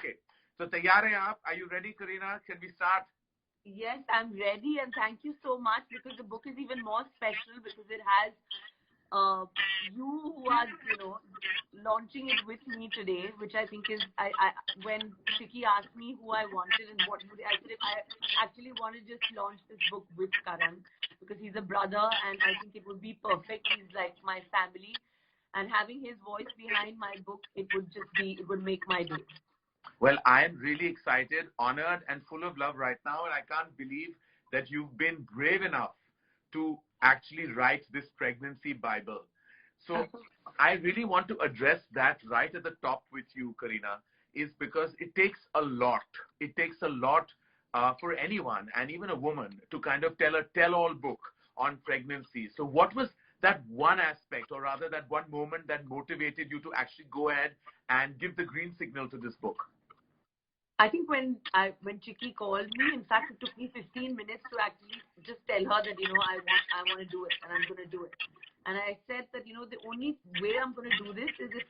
Okay. So, taiyar hai aap? Are you ready, Kareena? Can we start? Yes, I'm ready, and thank you so much, because the book is even more special because it has you who are, launching it with me today, which I think is, when Chicky asked me who I wanted and what would I said, I actually want to just launch this book with Karan because he's a brother, and I think it would be perfect. He's like my family, and having his voice behind my book, it would make my day. Well, I am really excited, honored, and full of love right now, and I can't believe that you've been brave enough to actually write this pregnancy Bible. So I really want to address that right at the top with you, Kareena, is because it takes a lot. It takes a lot for anyone, and even a woman, to kind of tell a tell-all book on pregnancy. So what was that one aspect, or rather that one moment that motivated you to actually go ahead and give the green signal to this book? I think when Chicky called me, in fact, it took me 15 minutes to actually just tell her that, I want to do it, and I'm going to do it. And I said that, the only way I'm going to do this is if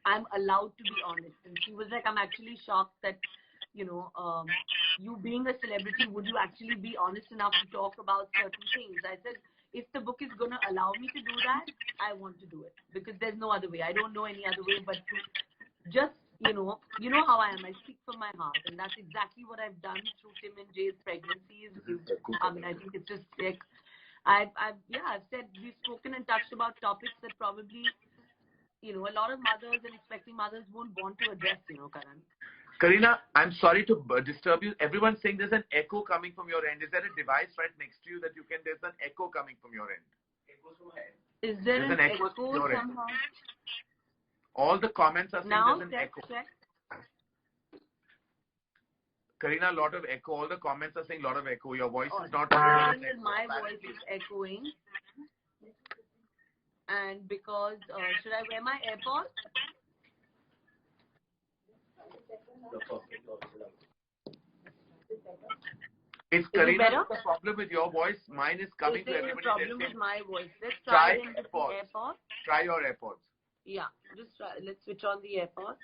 I'm allowed to be honest. And she was like, I'm actually shocked that, you being a celebrity, would you actually be honest enough to talk about certain things? I said, if the book is going to allow me to do that, I want to do it, because there's no other way. I don't know any other way but to just, you know how I am. I speak from my heart, and that's exactly what I've done through Tim and Jay's pregnancies. I think it's just like I've said, we've spoken and touched about topics that probably, a lot of mothers and expecting mothers won't want to address, Karan. Kareena, I'm sorry to disturb you. Everyone's saying there's an echo coming from your end. Is there a device right next to you that there's an echo coming from your end? Is there an echo somehow? All the comments are saying now, there's an echo. Check. Kareena, a lot of echo. All the comments are saying a lot of echo. Your voice is not... My voice is echoing. And because... should I wear my AirPods? Is Kareena the problem with your voice? Mine is coming to everybody. There's a problem with my voice. Let's try AirPods. Try your AirPods. Yeah, just try. Let's switch on the AirPods.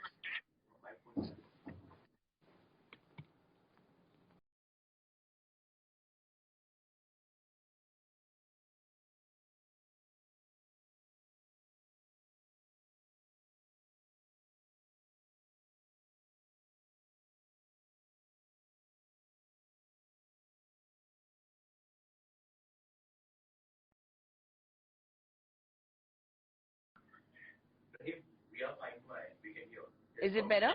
Is it better?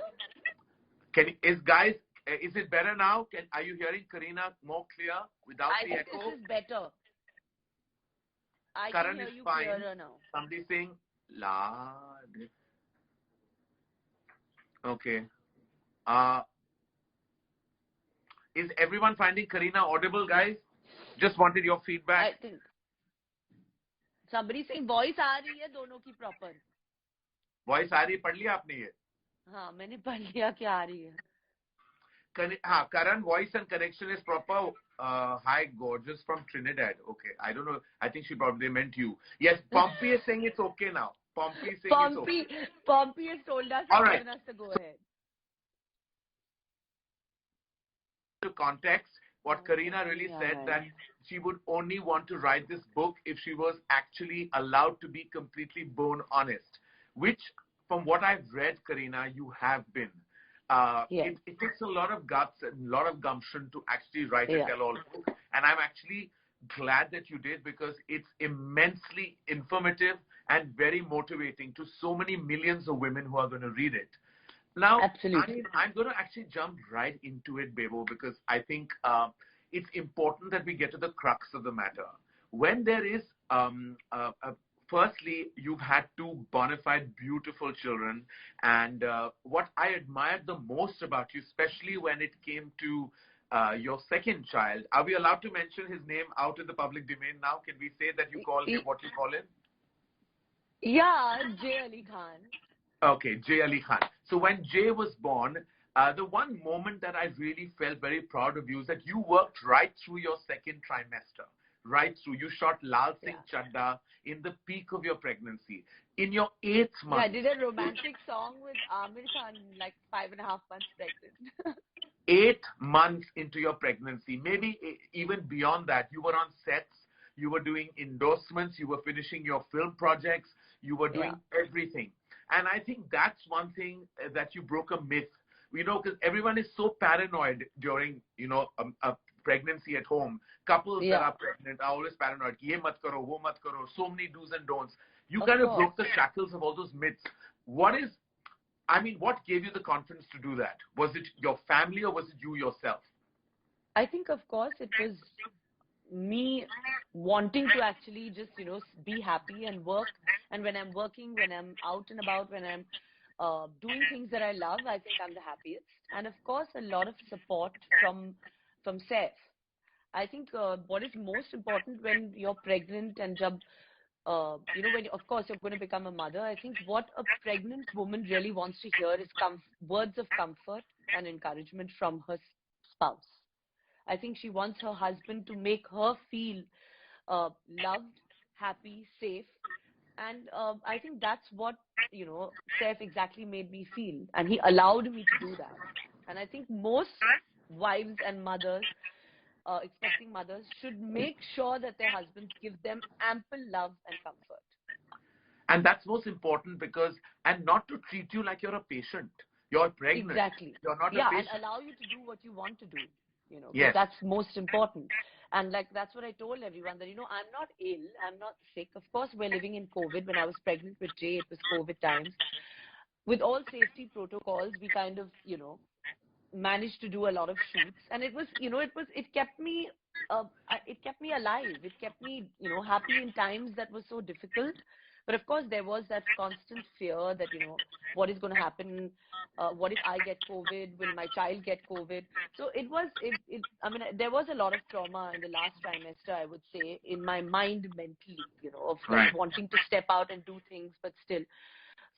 Is it better now? Are you hearing Kareena more clear without the echo? I think this is better. I Karan can hear you fine. clearer now. Somebody saying loud. Okay. Is everyone finding Kareena audible, guys? Just wanted your feedback. I think somebody saying voice आ रही है दोनों की proper. Voice आ रही है, पढ़ लिया आपने ये? हाँ, मैंने पढ़ लिया क्या आ रही है. Karan, voice and connection is proper. Hi, gorgeous from Trinidad. Okay, I don't know. I think she probably meant you. Yes, Pompey is saying it's okay now. Pompey is saying it's okay. Pompey has told us All right. To go ahead. To context, what Kareena really said, that she would only want to write this book if she was actually allowed to be completely bone honest, which, from what I've read, Kareena, you have been. Yes. It takes a lot of guts and a lot of gumption to actually write a tell-all book. And I'm actually glad that you did, because it's immensely informative and very motivating to so many millions of women who are going to read it. Now, absolutely. I'm going to actually jump right into it, Bebo, because I think it's important that we get to the crux of the matter. When there is firstly, you've had two bona fide beautiful children, and what I admired the most about you, especially when it came to your second child, are we allowed to mention his name out in the public domain now? Can we say that you call him what you call him? Yeah, Jay Ali Khan. Okay, Jay Ali Khan. So when Jay was born, the one moment that I really felt very proud of you is that you worked right through your second trimester. Right through. You shot Lal Singh Chadda in the peak of your pregnancy. in your 8th Yeah, month. I did a romantic song with Amir Khan, like 5.5 months pregnant. 8 months into your pregnancy, maybe even beyond that, you were on sets, you were doing endorsements, you were finishing your film projects, you were doing everything. And I think that's one thing that you broke a myth, because everyone is so paranoid during, a pregnancy at home. Couples that are pregnant are always paranoid. Ye mat karo, wo mat karo, so many do's and don'ts. You kind of broke the shackles of all those myths. What gave you the confidence to do that? Was it your family or was it you yourself? I think, of course, it was me wanting to actually just, be happy and work. And when I'm working, when I'm out and about, when I'm doing things that I love, I think I'm the happiest. And of course, a lot of support from Saif. I think what is most important when you're pregnant and when of course you're going to become a mother, I think what a pregnant woman really wants to hear is words of comfort and encouragement from her spouse. I think she wants her husband to make her feel loved, happy, safe. And I think that's what, Saif exactly made me feel. And he allowed me to do that. And I think most wives and mothers, expecting mothers, should make sure that their husbands give them ample love and comfort. And that's most important and not to treat you like you're a patient. You're pregnant. Exactly. You're not a patient. And allow you to do what you want to do. Yes. That's most important. And that's what I told everyone, that, I'm not ill, I'm not sick. Of course, we're living in COVID. When I was pregnant with Jay, it was COVID times. With all safety protocols, we kind of, managed to do a lot of shoots. And it was, it kept me alive. It kept me, happy in times that were so difficult. But of course, there was that constant fear that, what is going to happen? What if I get COVID? Will my child get COVID? So there was a lot of trauma in the last trimester, I would say, in my mind mentally, of like wanting to step out and do things, but still.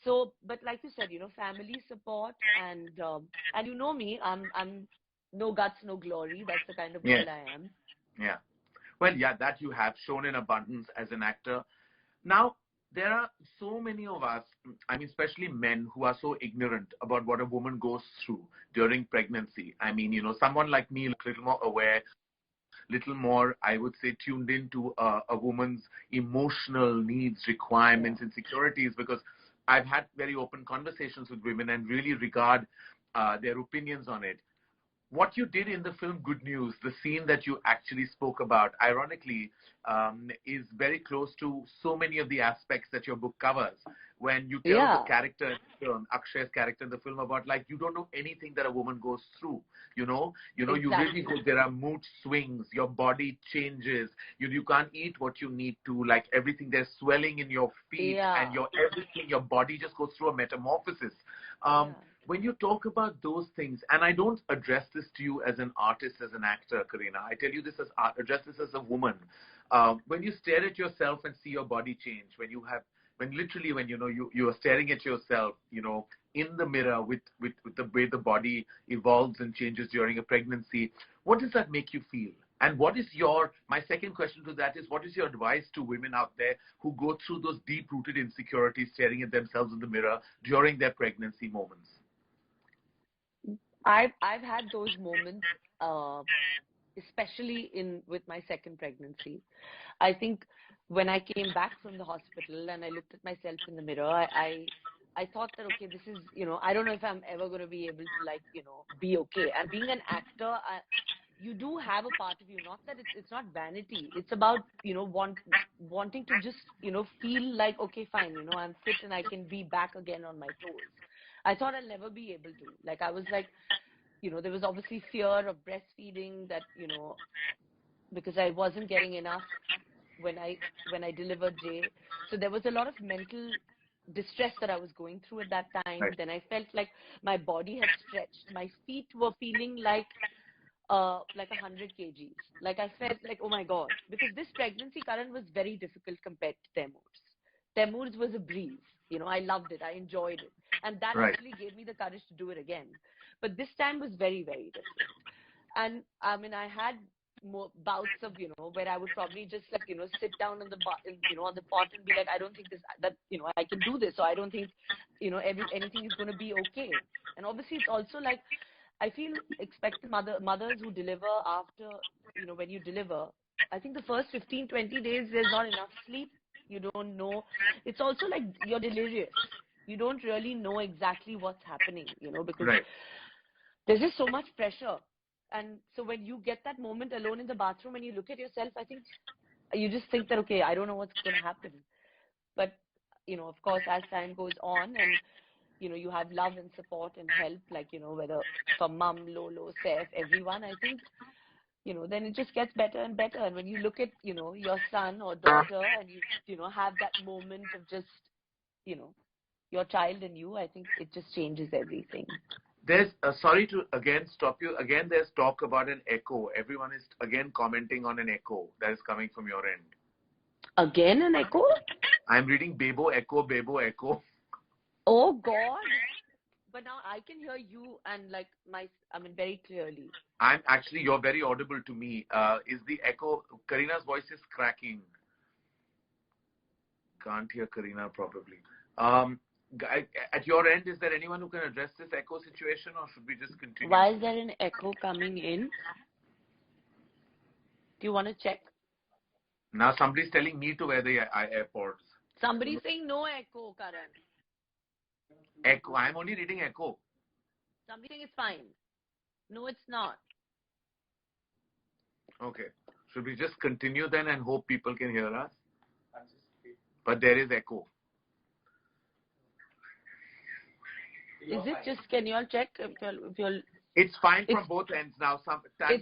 So, but like you said, family support and you know me, I'm no guts, no glory. That's the kind of girl I am. Yeah. Well, that you have shown in abundance as an actor. Now, there are so many of us, especially men, who are so ignorant about what a woman goes through during pregnancy. Someone like me, a little more aware, little more, I would say, tuned into a woman's emotional needs, requirements, insecurities, because I've had very open conversations with women and really regard their opinions on it. What you did in the film Good News, the scene that you actually spoke about, ironically, is very close to so many of the aspects that your book covers. When you tell the character in the film, Akshay's character in the film, about like, you don't know anything that a woman goes through. You really go, there are mood swings, your body changes, you can't eat what you need to, like everything, there's swelling in your feet and your body just goes through a metamorphosis. When you talk about those things, and I don't address this to you as an artist, as an actor, Kareena, I tell you this address this as a woman. When you stare at yourself and see your body change, when you are staring at yourself, in the mirror with the way the body evolves and changes during a pregnancy, what does that make you feel? And my second question to that is, what is your advice to women out there who go through those deep-rooted insecurities, staring at themselves in the mirror during their pregnancy moments? I've had those moments, especially with my second pregnancy. I think when I came back from the hospital and I looked at myself in the mirror, I thought that, okay, this is, I don't know if I'm ever going to be able to be okay. And being an actor, you do have a part of you, not that it's not vanity. It's about, wanting to just, feel like, okay, fine, I'm fit and I can be back again on my toes. I thought I'll never be able to. Like, I was like, there was obviously fear of breastfeeding that, because I wasn't getting enough when I delivered Jay. So there was a lot of mental distress that I was going through at that time. Then I felt like my body had stretched. My feet were feeling like 100 kgs. Like I felt like, oh my God, because this pregnancy, Karan, was very difficult compared to Taimur's. Taimur's was a breeze. I loved it. I enjoyed it. And that actually gave me the courage to do it again. But this time was very, very different. And I had bouts of, where I would probably just like, sit down on the, on the pot and be like, I don't think that, I can do this. So I don't think, anything is going to be okay. And obviously it's also like, I feel expected mothers who deliver after, when you deliver, I think the first 15, 20 days, there's not enough sleep. You don't know. It's also like you're delirious. You don't really know exactly what's happening, because Right. there's just so much pressure. And so when you get that moment alone in the bathroom and you look at yourself, I think you just think that, okay, I don't know what's going to happen. But, of course, as time goes on and, you have love and support and help, like, whether from mom, Lolo, Seth, everyone, I think, then it just gets better and better. And when you look at, your son or daughter and you have that moment of just, your child and you, I think it just changes everything. There's, sorry to again stop you. Again, there's talk about an echo. Everyone is again commenting on an echo that is coming from your end. Again, an echo? I'm reading Bebo echo, Bebo echo. Oh, God. But now I can hear you and like very clearly. You're very audible to me. Is the echo, Kareena's voice is cracking. Can't hear Kareena probably. At your end, is there anyone who can address this echo situation or should we just continue? Why is there an echo coming in? Do you want to check? Now somebody's telling me to wear the AirPods. Somebody's saying no echo, Karan. Echo. I'm only reading echo. Somebody saying it's fine. No, it's not. Okay. Should we just continue then and hope people can hear us? But there is echo. Is it just, can you all check if you'll It's fine from both ends now. It's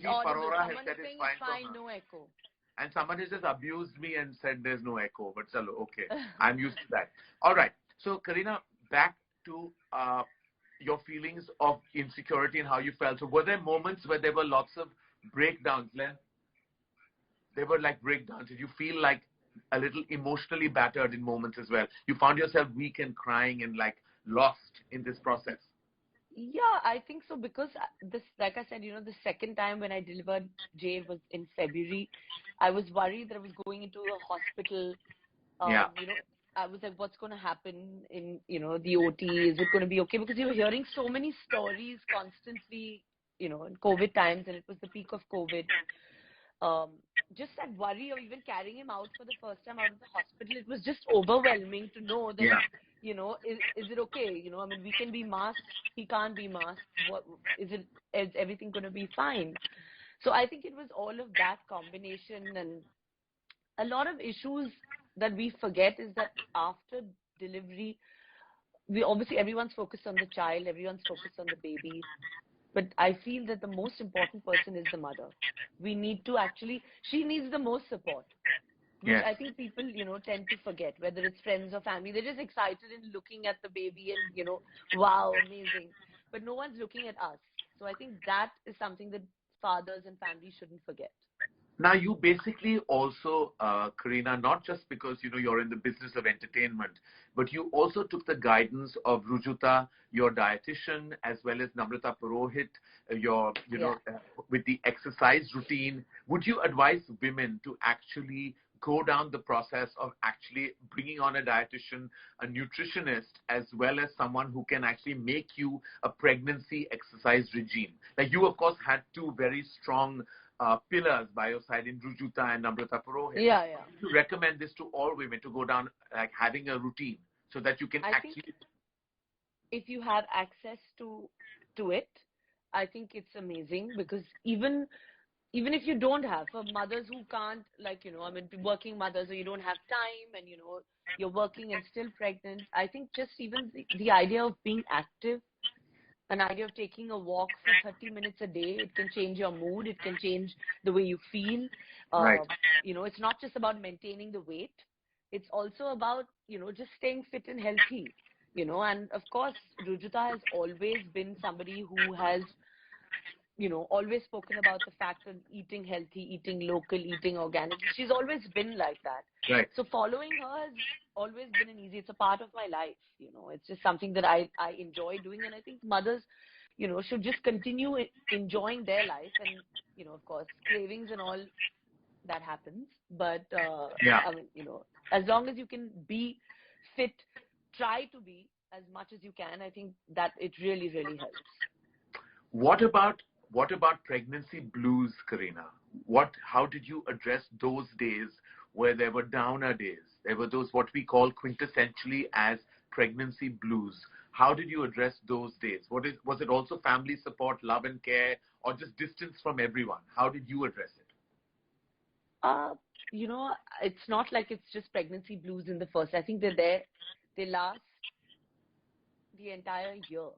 audible. Parora has Someone said is saying it's fine, no echo. And someone has just abused me and said there's no echo. But chalo, okay. I'm used to that. All right. So, Kareena, back to your feelings of insecurity and how you felt. So were there moments where there were lots of breakdowns, Len? There were like breakdowns. Did you feel like a little emotionally battered in moments as well? You found yourself weak and crying and like lost in this process? Yeah, I think so, because this, like I said, the second time when I delivered Jay was in February. I was worried that I was going into a hospital. Yeah. I was like, what's going to happen in, the OT? Is it going to be okay? Because you were hearing so many stories constantly, in COVID times, and it was the peak of COVID. Just that worry of even carrying him out for the first time out of the hospital, it was just overwhelming to know that, is it okay? We can be masked, he can't be masked. Is everything going to be fine? So I think it was all of that combination, and a lot of issues that we forget is that after delivery, everyone's focused on the child, everyone's focused on the baby. But I feel that the most important person is the mother. We need to she needs the most support. Which I think people, tend to forget, whether it's friends or family. They're just excited in looking at the baby and, wow, amazing. But no one's looking at us. So I think that is something that fathers and families shouldn't forget. Now, you basically also, Kareena, not just because, you're in the business of entertainment, but you also took the guidance of Rujuta, your dietitian, as well as Namrata Purohit, with the exercise routine. Would you advise women to actually go down the process of actually bringing on a dietitian, a nutritionist, as well as someone who can actually make you a pregnancy exercise regime? Like you, of course, had two very strong pillars by your side in Rujuta and Namrata Purohit. Yeah. You recommend this to all women to go down, like having a routine so that you can actually... If you have access to it, I think it's amazing, because even if you don't have, for mothers who can't, working mothers, or you don't have time and, you're working and still pregnant, I think just even the idea of being active, an idea of taking a walk for 30 minutes a day, it can change your mood, it can change the way you feel. Right. It's not just about maintaining the weight. It's also about, just staying fit and healthy, and of course, Rujuta has always been somebody who has, always spoken about the fact of eating healthy, eating local, eating organic. She's always been like that. Right. So following her has always been it's a part of my life. It's just something that I enjoy doing. And I think mothers, should just continue enjoying their life. And, of course, cravings and all, that happens. But, Yeah. I mean, as long as you can be fit, try to be as much as you can, I think that it really, really helps. What about pregnancy blues, Kareena? How did you address those days where there were downer days? There were those what we call quintessentially as pregnancy blues. How did you address those days? Was it also family support, love and care, or just distance from everyone? How did you address it? It's not like it's just pregnancy blues in the first. I think they're there. They last the entire year.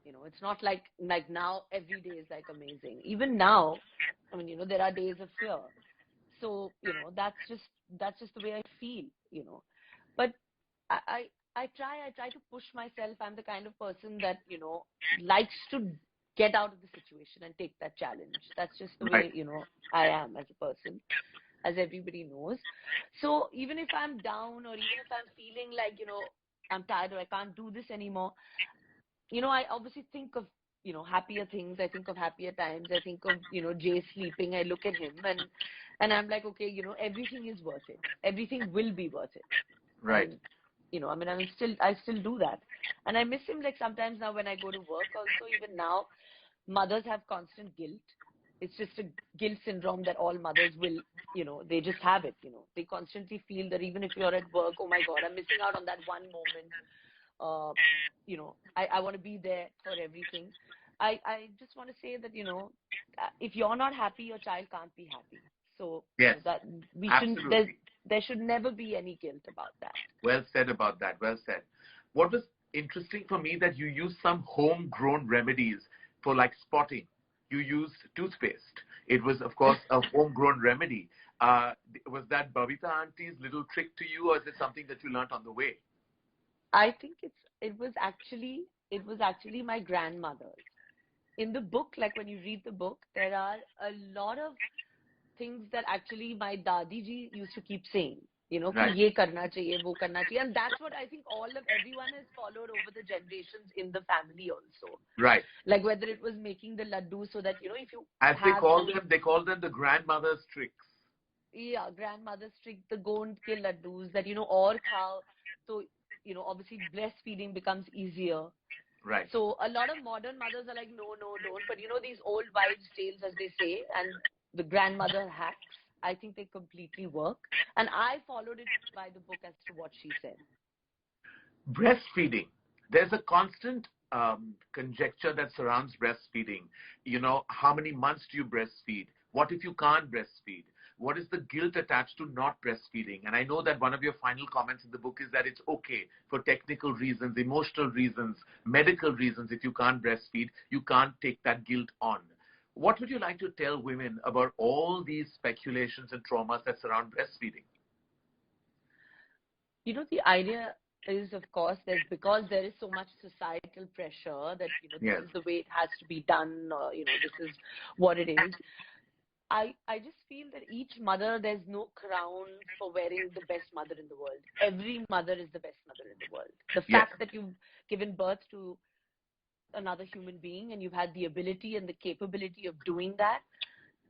It's not like now every day is like amazing. Even now, I mean, there are days of fear. So, that's just the way I feel, But I try to push myself. I'm the kind of person that, likes to get out of the situation and take that challenge. That's just the way, I am as a person, as everybody knows. So even if I'm down or even if I'm feeling like, I'm tired or I can't do this anymore, I obviously think of, happier things. I think of happier times. I think of, Jay sleeping. I look at him and I'm like, okay, everything is worth it. Everything will be worth it. Right. And, I mean, I still do that. And I miss him like sometimes now when I go to work also. Even now, mothers have constant guilt. It's just a guilt syndrome that all mothers will, they just have it, They constantly feel that even if you're at work, oh my God, I'm missing out on that one moment. I want to be there for everything. I just want to say that, if you're not happy, your child can't be happy. So yes, that we shouldn't, there should never be any guilt about that. Well said about that. Well said. What was interesting for me that you used some homegrown remedies for like spotting. You used toothpaste. It was, of course, a homegrown remedy. Was that Babita auntie's little trick to you, or is it something that you learned on the way? I think it was actually my grandmother's. In the book, like when you read the book, there are a lot of things that actually my Dadi ji used to keep saying. Right. Ye karna chahiye, wo karna chahiye. And that's what I think everyone has followed over the generations in the family also. Right. Like whether it was making the laddu so that, if you as they call them the grandmother's tricks. Yeah, grandmother's trick, the gond ke laddus that, aur khao. So, obviously breastfeeding becomes easier. Right. So a lot of modern mothers are like, no, don't. But, these old wives' tales, as they say, and the grandmother hacks, I think they completely work. And I followed it by the book as to what she said. Breastfeeding. There's a constant conjecture that surrounds breastfeeding. How many months do you breastfeed? What if you can't breastfeed? What is the guilt attached to not breastfeeding? And I know that one of your final comments in the book is that it's okay for technical reasons, emotional reasons, medical reasons. If you can't breastfeed, you can't take that guilt on. What would you like to tell women about all these speculations and traumas that surround breastfeeding? The idea is, of course, because there is so much societal pressure that, this is the way it has to be done, or, this is what it is. I just feel that each mother, there's no crown for wearing the best mother in the world. Every mother is the best mother in the world. The fact that you've given birth to another human being and you've had the ability and the capability of doing that,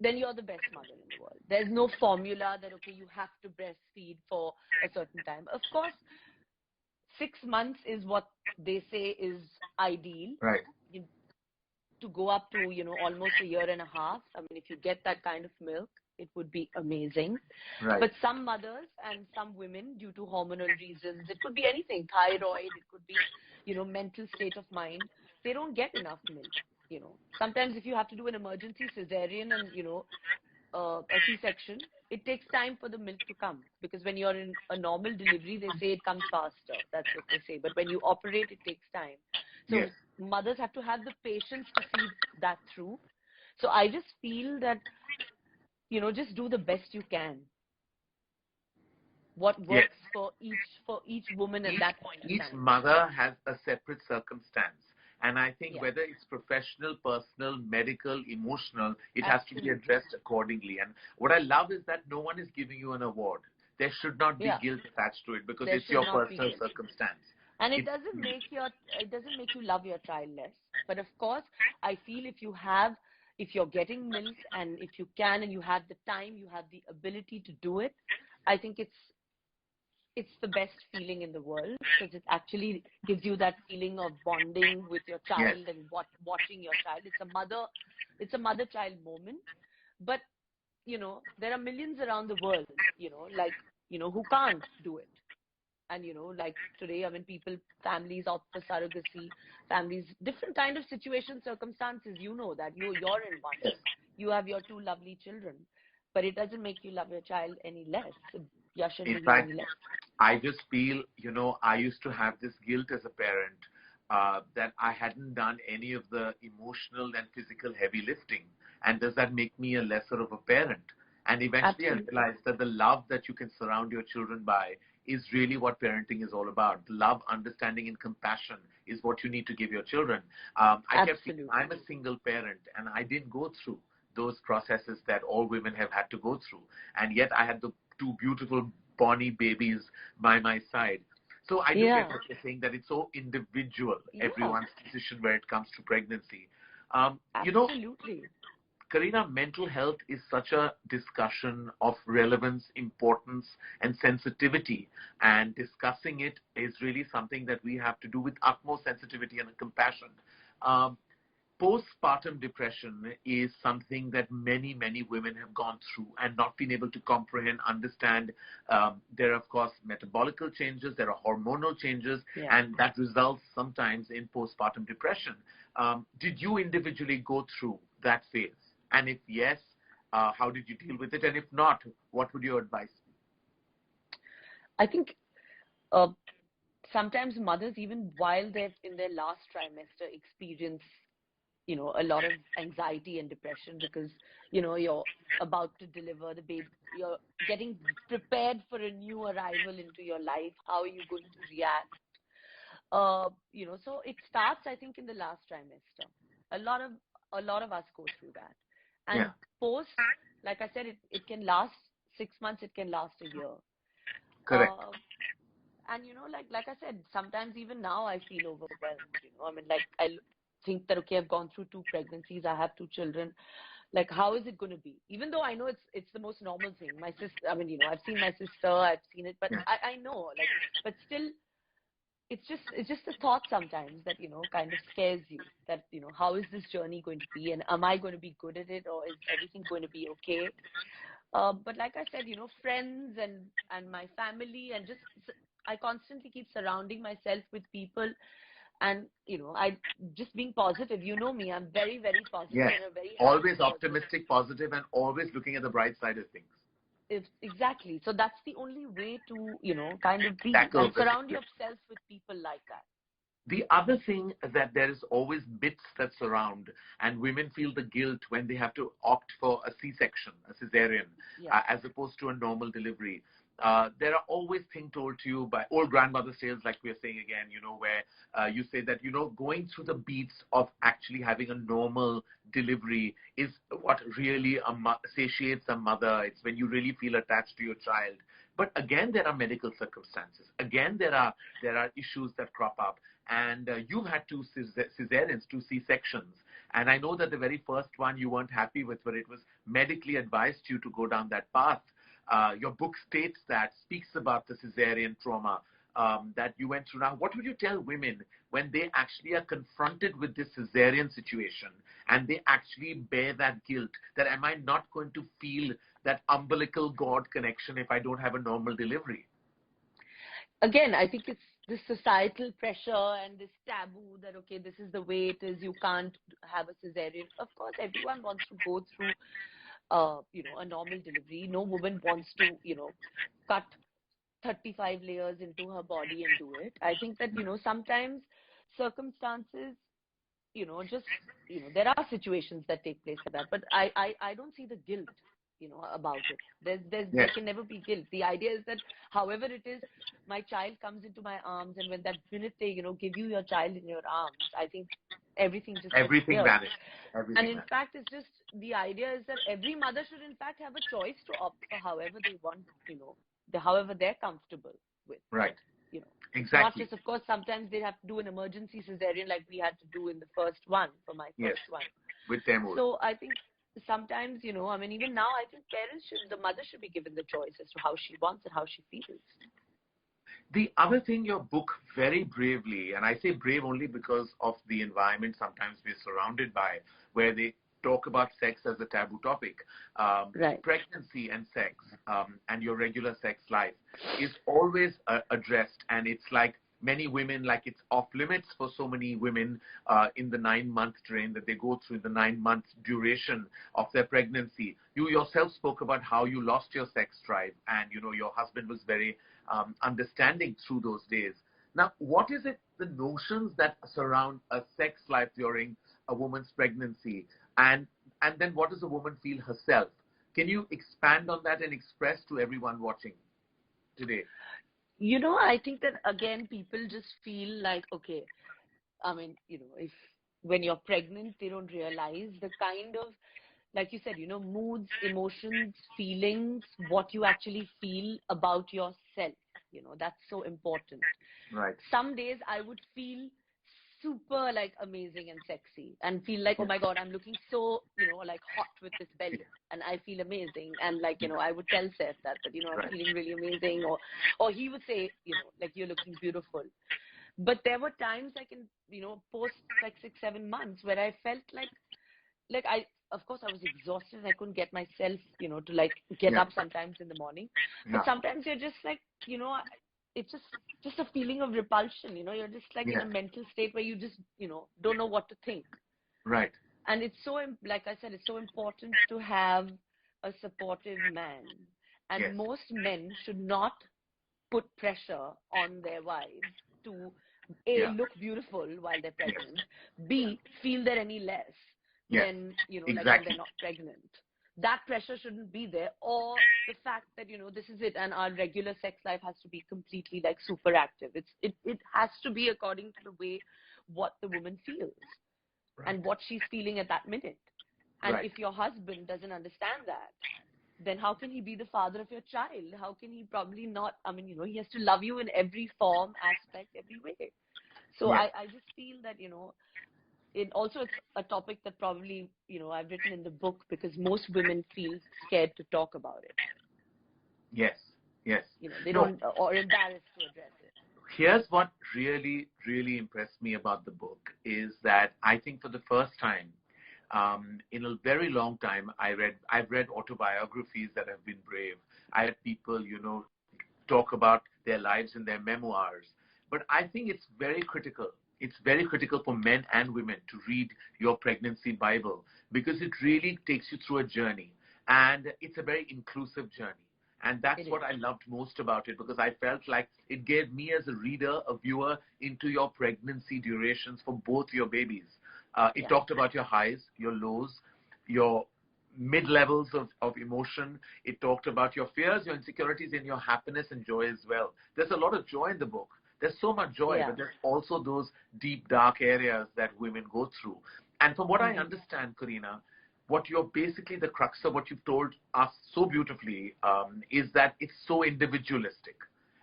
then you're the best mother in the world. There's no formula that, okay, you have to breastfeed for a certain time. Of course, 6 months is what they say is ideal. Right. To go up to, almost a year and a half. I mean, if you get that kind of milk, it would be amazing. Right. But some mothers and some women, due to hormonal reasons, it could be anything, thyroid, it could be, mental state of mind, they don't get enough milk. Sometimes if you have to do an emergency cesarean and, a C-section, it takes time for the milk to come, because when you're in a normal delivery, they say it comes faster. That's what they say. But when you operate, it takes time. So mothers have to have the patience to see that through. So I just feel that, just do the best you can. What works for each woman at that point in time. Each mother has a separate circumstance. And I think whether it's professional, personal, medical, emotional, it has to be addressed accordingly. And what I love is that no one is giving you an award. There should not be guilt attached to it, because it's your personal circumstance. And It, it doesn't make you love your child less. But of course, I feel if you're getting milk and if you can and you have the time, you have the ability to do it, I think it's the best feeling in the world because it actually gives you that feeling of bonding with your yes, child and watching your child. It's a mother-child moment. But, there are millions around the world, like, who can't do it. And, like today, I mean, families opt for surrogacy, families, different kind of situations, circumstances, that you're in one. You have your two lovely children, but it doesn't make you love your child any less. You shouldn't in be here fact, any less. I just feel, I used to have this guilt as a parent that I hadn't done any of the emotional and physical heavy lifting. And does that make me a lesser of a parent? And eventually I Absolutely. realized that the love that you can surround your children by is really what parenting is all about. Love, understanding, and compassion is what you need to give your children. I kept thinking, Absolutely. I'm a single parent and I didn't go through those processes that all women have had to go through. And yet I had the two beautiful Bonnie babies by my side. So I do get Yeah. what you're saying, that it's so individual, Yeah. everyone's decision where it comes to pregnancy. You know, Absolutely. Kareena, mental health is such a discussion of relevance, importance, and sensitivity. And discussing it is really something that we have to do with utmost sensitivity and compassion. Um, Postpartum depression is something that many, many women have gone through and not been able to comprehend, understand. There are, of course, metabolical changes, there are hormonal changes, Yeah. and that results sometimes in postpartum depression. Did you individually go through that phase? And if yes, how did you deal with it? And if not, what would your advice be? I think uh, sometimes mothers, even while they're in their last trimester, experience a lot of anxiety and depression because, you're about to deliver the baby, you're getting prepared for a new arrival into your life. How are you going to react? So it starts, I think, in the last trimester. A lot of a lot of us go through that. And Yeah, post, like I said, it can last 6 months, it can last a year. correct. Uh, and like I said, sometimes even now I feel overwhelmed. I mean, like think that okay, I've gone through two pregnancies, I have two children. Like, how is it going to be? Even though I know it's the most normal thing. My sister, I mean, I've seen my sister, I've seen it, but Yeah. I know, like, but still, it's just a thought sometimes that kind of scares you. That how is this journey going to be, and am I going to be good at it, or is everything going to be okay? But like I said, friends and my family, and I constantly keep surrounding myself with people, and I just being positive. You know me, I'm very, very positive Yes. and a very happy Always person. optimistic, positive, and always looking at the bright side of things. Exactly. So that's the only way to kind of be Tackle and the surround situation. yourself with people like that. The other thing that there is always myths that surround, and women feel the guilt when they have to opt for a C-section, a cesarean, Yeah. as opposed to a normal delivery. There are always things told to you by old grandmother tales, like we are saying again, where you say that, going through the beats of actually having a normal delivery is what really satiates a mother. It's when you really feel attached to your child. But again, there are medical circumstances. Again, there are issues that crop up. And you've had two cesareans, two C-sections. And I know that the very first one you weren't happy with, but it was medically advised you to go down that path. Your book states that, speaks about the cesarean trauma that you went through. Now, what would you tell women when they actually are confronted with this cesarean situation and they actually bear that guilt, that am I not going to feel that umbilical cord connection if I don't have a normal delivery? Again, I think it's this societal pressure and this taboo that okay, this is the way it is. You can't have a cesarean. Of course, everyone wants to go through, a normal delivery. No woman wants to, cut 35 layers into her body and do it. I think that sometimes circumstances, just there are situations that take place like that, but I don't see the guilt about it. There Yes. can never be guilt. The idea is that however it is, my child comes into my arms, and when that minute they give you your child in your arms, I think everything just Everything disappears. vanished. And Everything in vanished. fact, it's just the idea is that every mother should in fact have a choice to opt for however they want, however they're comfortable with. Right. Not Exactly. just, of course, sometimes they have to do an emergency cesarean like we had to do in the first one, for my Yes. first one. With Temur. So I think sometimes, I mean, even now, I think the mother should be given the choice as to how she wants and how she feels. The other thing, your book very bravely, and I say brave only because of the environment sometimes we're surrounded by, where they talk about sex as a taboo topic. Right. Pregnancy and sex and your regular sex life is always addressed, and it's like many women, like it's off limits for so many women in the 9-month drain that they go through, the 9-month duration of their pregnancy. You yourself spoke about how you lost your sex drive, and your husband was very understanding through those days. Now, what is it, the notions that surround a sex life during a woman's pregnancy, and then what does a woman feel herself? Can you expand on that and express to everyone watching today? I think that, again, people just feel like, okay, I mean, if when you're pregnant, they don't realize the kind of, like you said, moods, emotions, feelings, what you actually feel about yourself. That's so important. Right. Some days I would feel super like amazing and sexy and feel like, oh my God, I'm looking so, like hot with this belly and I feel amazing. And like, I would tell Seth that, I'm Right. feeling really amazing, or he would say, like, you're looking beautiful. But there were times like in, post like 6-7 months where I felt like of course I was exhausted and I couldn't get myself, to like get up sometimes in the morning. But sometimes you're just like, it's just a feeling of repulsion, you're just like in a mental state where you just, don't know what to think. Right. And it's so, like I said, it's so important to have a supportive man. And most men should not put pressure on their wives to A, look beautiful while they're pregnant, B, feel they're any less than, like when they're not pregnant. That pressure shouldn't be there, or the fact that, this is it and our regular sex life has to be completely like super active. It has to be according to the way what the woman feels and what she's feeling at that minute. And if your husband doesn't understand that, then how can he be the father of your child? How can he probably not? I mean, he has to love you in every form, aspect, every way. So I just feel that, it's a topic that probably, I've written in the book because most women feel scared to talk about it. Yes. They don't, or embarrassed to address it. Here's what really, really impressed me about the book is that I think for the first time, in a very long time, I've read autobiographies that have been brave. I had people, talk about their lives in their memoirs. But I think it's very critical. It's very critical for men and women to read your pregnancy Bible because it really takes you through a journey. And it's a very inclusive journey. And that's what I loved most about it, because I felt like it gave me as a reader, a viewer, into your pregnancy durations for both your babies. It talked about your highs, your lows, your mid-levels of emotion. It talked about your fears, your insecurities, and your happiness and joy as well. There's a lot of joy in the book. There's so much joy, but there's also those deep, dark areas that women go through. And from what I understand, Kareena, what you're basically, the crux of what you've told us so beautifully is that it's so individualistic.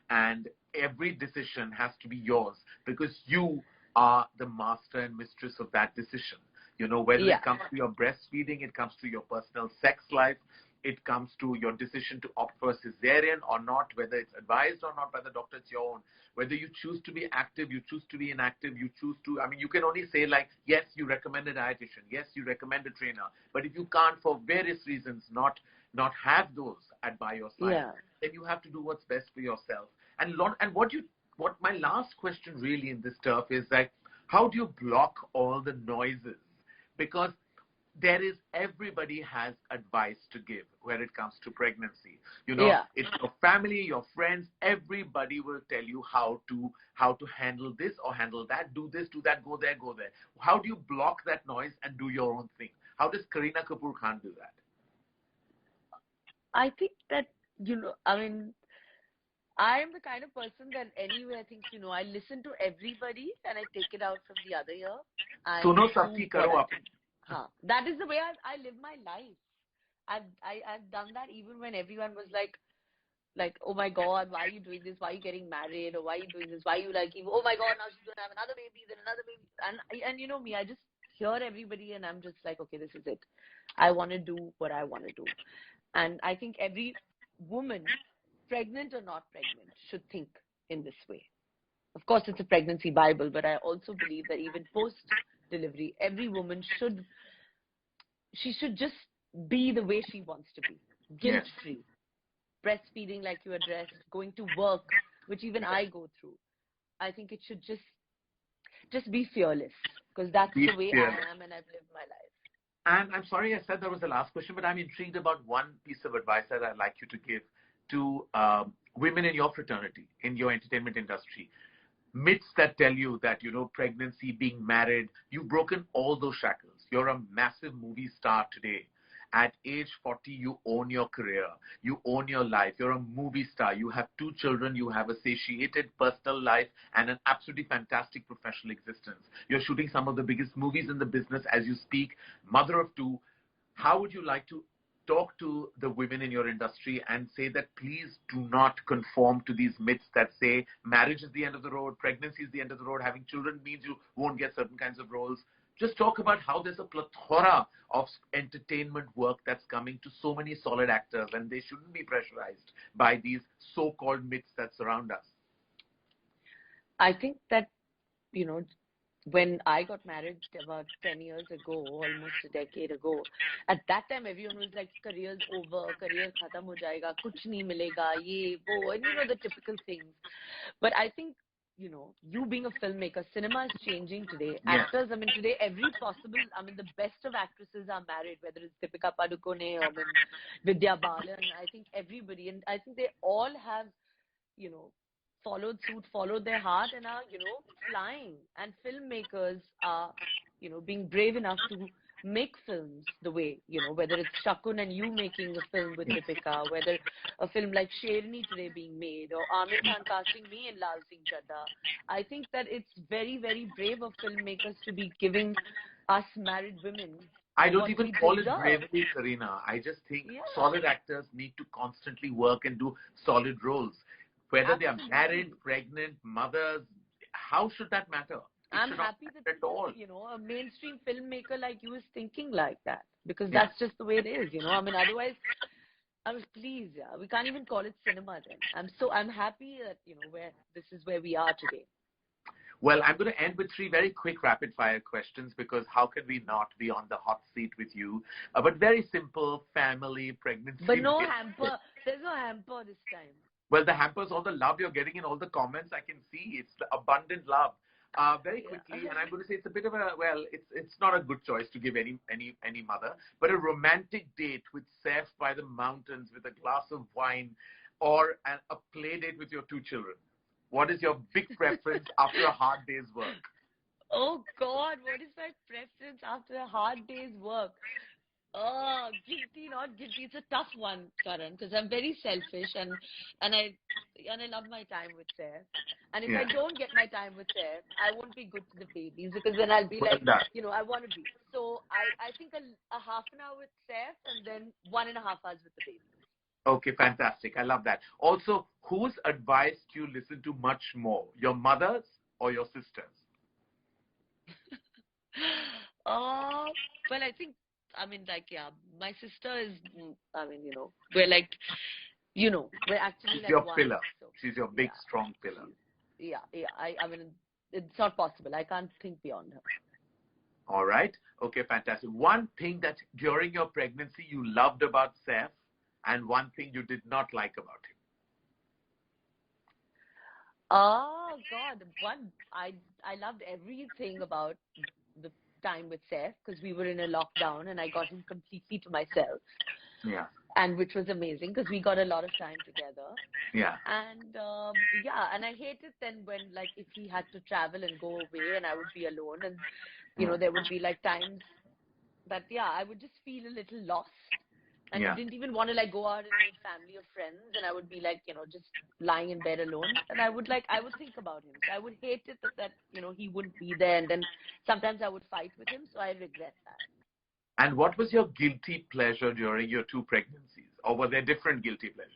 And every decision has to be yours because you are the master and mistress of that decision. Whether it comes to your breastfeeding, it comes to your personal sex life, it comes to your decision to opt for a cesarean or not, whether it's advised or not by the doctor, it's your own. Whether you choose to be active, you choose to be inactive, you choose to, you can only say like, yes, you recommend a dietitian, yes, you recommend a trainer. But if you can't, for various reasons, not have those by your side, then you have to do what's best for yourself. And what my last question really in this stuff is like, how do you block all the noises? Because everybody has advice to give when it comes to pregnancy. It's your family, your friends, everybody will tell you how to handle this or handle that, do this, do that, go there, go there. How do you block that noise and do your own thing? How does Kareena Kapoor Khan do that? I think that, I am the kind of person that anyway, I think, I listen to everybody and I take it out from the other ear. Suno sabki karo aap. That is the way I live my life. I've done that even when everyone was like, like, oh my God, why are you doing this? Why are you getting married? Or why are you doing this? Why are you like, oh my God, now she's going to have another baby, then another baby. And you know me, I just hear everybody and I'm just like, okay, this is it. I want to do what I want to do. And I think every woman, pregnant or not pregnant, should think in this way. Of course, it's a pregnancy Bible, but I also believe that even post-delivery, every woman should just be the way she wants to be, guilt-free, breastfeeding like you addressed, going to work, which even I go through. I think it should just be fearless, because that's the way I am and I've lived my life. And I'm sorry I said that was the last question, but I'm intrigued about one piece of advice that I'd like you to give to women in your fraternity, in your entertainment industry. Myths that tell you that, pregnancy, being married, you've broken all those shackles. You're a massive movie star today. At age 40, you own your career. You own your life. You're a movie star. You have 2 children. You have a satiated personal life and an absolutely fantastic professional existence. You're shooting some of the biggest movies in the business as you speak, mother of 2. How would you like to talk to the women in your industry and say that please do not conform to these myths that say marriage is the end of the road, pregnancy is the end of the road, having children means you won't get certain kinds of roles? Just talk about how there's a plethora of entertainment work that's coming to so many solid actors, and they shouldn't be pressurized by these so-called myths that surround us. I think that, when I got married about 10 years ago, almost a decade ago, at that time everyone was like, career's over, career khatam ho jayega, kuch nahi milega, ye, wo, and the typical things. But I think, you being a filmmaker, cinema is changing today. Actors, today every possible, the best of actresses are married, whether it's Deepika Padukone or Vidya Balan. I think everybody, and I think they all have, followed suit, followed their heart, and are, flying. And filmmakers are, being brave enough to make films the way, whether it's Shakun and you making a film with Deepika, whether a film like Sherni today being made, or Amir Khan casting me in Lal Singh Chadda. I think that it's very, very brave of filmmakers to be giving us married women. I don't even call it bravery, Kareena. I just think solid actors need to constantly work and do solid roles. Whether they are married, pregnant, mothers, how should that matter? I'm happy that a mainstream filmmaker like you is thinking like that, because that's just the way it is. Otherwise, please, we can't even call it cinema then. I'm happy that this is where we are today. Well, I'm going to end with 3 very quick rapid fire questions, because how can we not be on the hot seat with you? But very simple, family, pregnancy. But no hamper. There's no hamper this time. Well, the hamper's all the love you're getting in all the comments. I can see it's the abundant love. Very quickly, and I'm going to say it's a bit of it's not a good choice to give any mother, but a romantic date with Saif by the mountains with a glass of wine, or a play date with your 2 children. What is your big preference after a hard day's work? Oh God, what is my preference after a hard day's work? Oh, guilty, not guilty. It's a tough one, Karan, because I'm very selfish and I love my time with Saif. And if I don't get my time with Saif, I won't be good to the babies, because then I'll be like, I want to be. So I think a half an hour with Saif and then 1.5 hours with the babies. Okay, fantastic. I love that. Also, whose advice do you listen to much more, your mother's or your sister's? Well, I think, my sister is, we're like, we're actually She's like your one. pillar. So, she's your big, strong pillar. It's not possible. I can't think beyond her. All right. Okay, fantastic. One thing that during your pregnancy you loved about Saif, and one thing you did not like about him. Oh God, I loved everything about the time with Saif, because we were in a lockdown and I got him completely to myself. Yeah. And which was amazing, because we got a lot of time together. Yeah. And and I hated then when, like, if he had to travel and go away and I would be alone, and there would be like times that I would just feel a little lost. And I didn't even want to go out and meet family or friends, and I would be just lying in bed alone. And I would think about him. So I would hate it that he wouldn't be there, and then sometimes I would fight with him. So I regret that. And what was your guilty pleasure during your 2 pregnancies, or were there different guilty pleasures?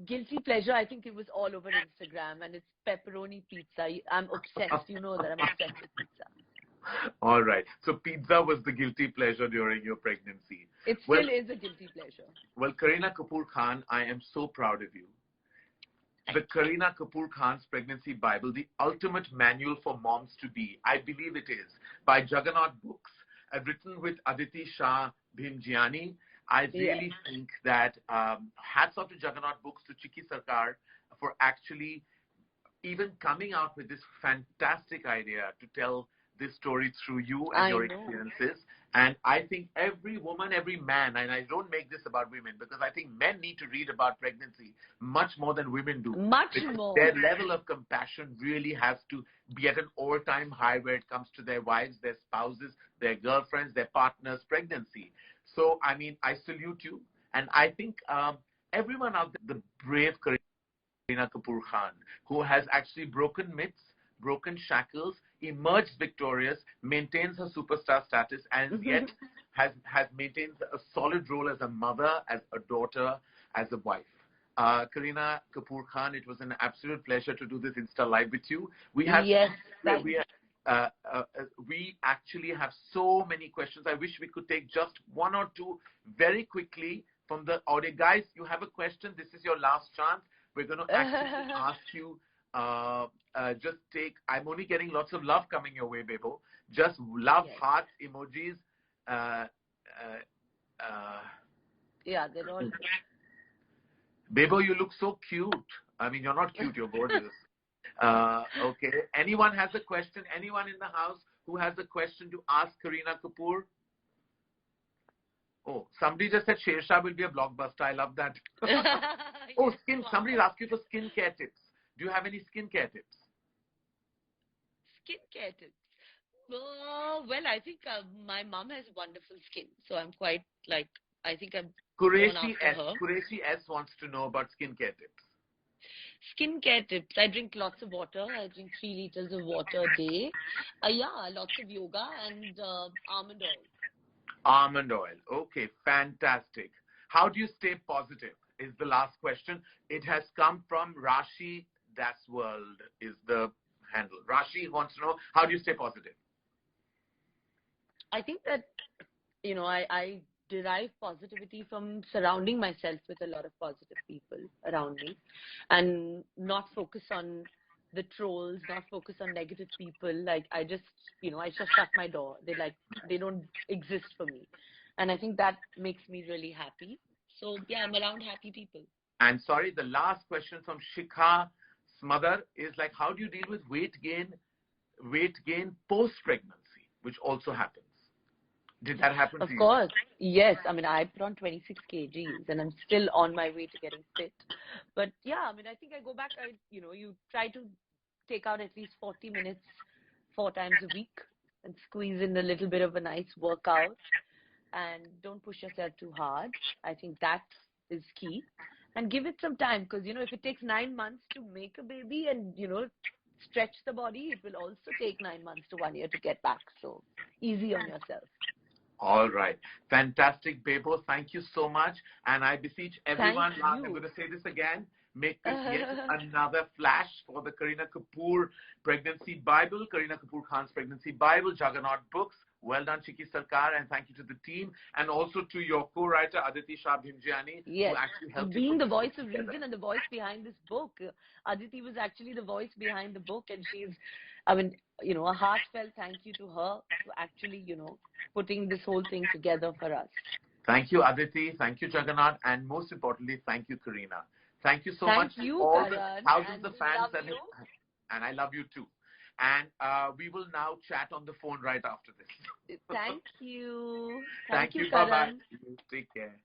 guilty pleasure, I think it was all over Instagram, and it's pepperoni pizza. I'm obsessed. You know that I'm obsessed with pizza. All right. So pizza was the guilty pleasure during your pregnancy. It still is a guilty pleasure. Well, Kareena Kapoor Khan, I am so proud of you. The Kareena Kapoor Khan's Pregnancy Bible, the ultimate manual for moms to be, I believe it is, by Juggernaut Books, written with Aditi Shah Bhimjiani. I really think that hats off to Juggernaut Books, to Chiki Sarkar, for actually even coming out with this fantastic idea to tell this story through you and your experiences. And I think every woman, every man, and I don't make this about women because I think men need to read about pregnancy much more than women do. Much more. Their level of compassion really has to be at an all-time high where it comes to their wives, their spouses, their girlfriends, their partners' pregnancy. So, I mean, I salute you. And I think everyone out there, the brave Kareena Kapoor Khan, who has actually broken myths, broken shackles, emerged victorious, maintains her superstar status, and yet has maintained a solid role as a mother, as a daughter, as a wife. Kareena Kapoor Khan, it was an absolute pleasure to do this Insta Live with you. We actually have so many questions. I wish we could take just one or two very quickly from the audio. Guys, you have a question. This is your last chance. We're going to actually ask you. Just take, I'm only getting lots of love coming your way, Bebo. Just love, hearts, emojis. Yeah, they're all. Bebo, you look so cute. I mean, you're not cute, you're gorgeous. Okay. Anyone has a question? Anyone in the house who has a question to ask Kareena Kapoor? Oh, somebody just said Shersha will be a blockbuster. I love that. Oh, skin. Somebody's asked you for skincare tips. Do you have any skincare tips? Skincare tips? Well, I think my mom has wonderful skin. So I'm quite like, I think I'm Qureshi S wants to know about skincare tips. Skincare tips. I drink lots of water. I drink 3 liters of water a day. Lots of yoga and almond oil. Almond oil. Okay, fantastic. How do you stay positive is the last question. It has come from Rashi. That's World is the handle. Rashi wants to know, how do you stay positive? I think that, I derive positivity from surrounding myself with a lot of positive people around me and not focus on the trolls, not focus on negative people. Like I just shut my door. They don't exist for me. And I think that makes me really happy. So yeah, I'm around happy people. And sorry, the last question from Shikha Smother is like, how do you deal with weight gain post-pregnancy, which also happens? Did that happen to you? Of course. Yes. I mean, I put on 26 kgs and I'm still on my way to getting fit. But yeah, I mean, I think I go back, you try to take out at least 40 minutes 4 times a week and squeeze in a little bit of a nice workout and don't push yourself too hard. I think that is key. And give it some time because, if it takes 9 months to make a baby and, stretch the body, it will also take 9 months to 1 year to get back. So easy on yourself. All right. Fantastic, Bebo. Thank you so much. And I beseech everyone, I'm going to say this again, make this yet another flash for the Kareena Kapoor Pregnancy Bible, Kareena Kapoor Khan's Pregnancy Bible, Juggernaut Books. Well done, Chiki Sarkar, and thank you to the team, and also to your co-writer, Aditi Shah Bhimjiani, who actually helped being the voice of reason and the voice behind this book. Aditi was actually the voice behind the book, and she's, a heartfelt thank you to her for actually, putting this whole thing together for us. Thank you, Aditi. Thank you, Jagannath. And most importantly, thank you, Kareena. Thank you so much. Thank you, all Karan, the thousands of fans. And I love you too. And we will now chat on the phone right after this. Thank you. Thank you. Karan. Bye-bye. Take care.